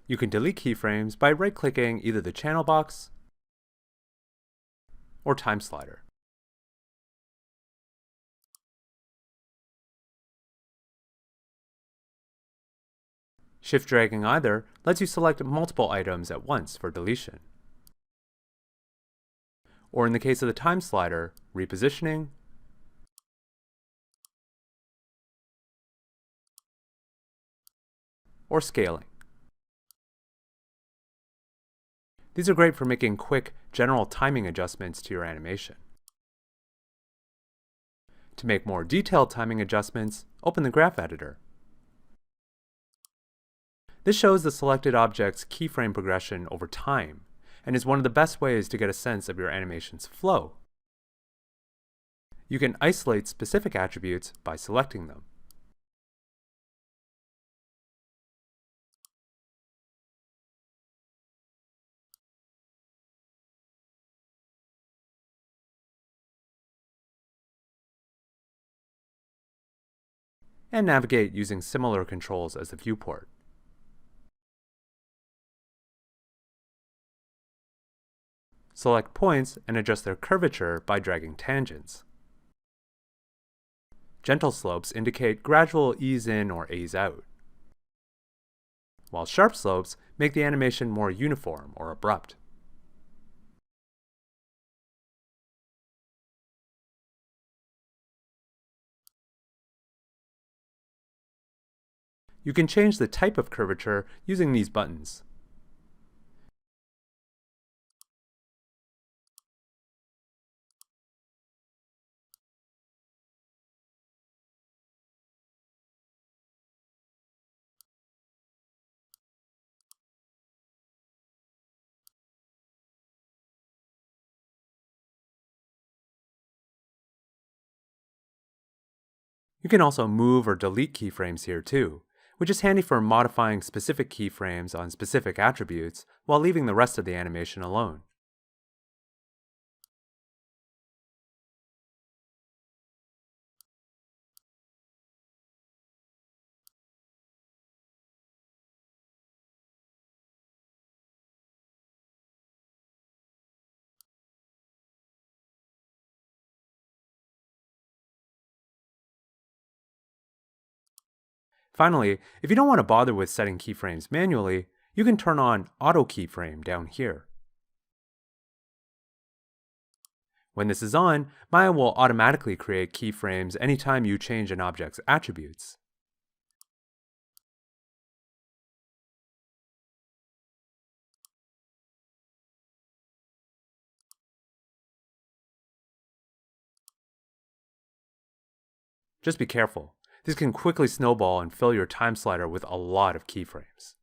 You can delete keyframes by right-clicking either the channel box or time slider. Shift dragging either lets you select multiple items at once for deletion. Or in the case of the time slider, repositioning or scaling. These are great for making quick, general timing adjustments to your animation. To make more detailed timing adjustments, open the graph editor. This shows the selected object's keyframe progression over time, and is one of the best ways to get a sense of your animation's flow. You can isolate specific attributes by selecting them. And navigate using similar controls as the viewport. Select points and adjust their curvature by dragging tangents. Gentle slopes indicate gradual ease in or ease out, while sharp slopes make the animation more uniform or abrupt. You can change the type of curvature using these buttons. You can also move or delete keyframes here too, which is handy for modifying specific keyframes on specific attributes while leaving the rest of the animation alone. Finally, if you don't want to bother with setting keyframes manually, you can turn on Auto Keyframe down here. When this is on, Maya will automatically create keyframes anytime you change an object's attributes. Just be careful. This can quickly snowball and fill your time slider with a lot of keyframes.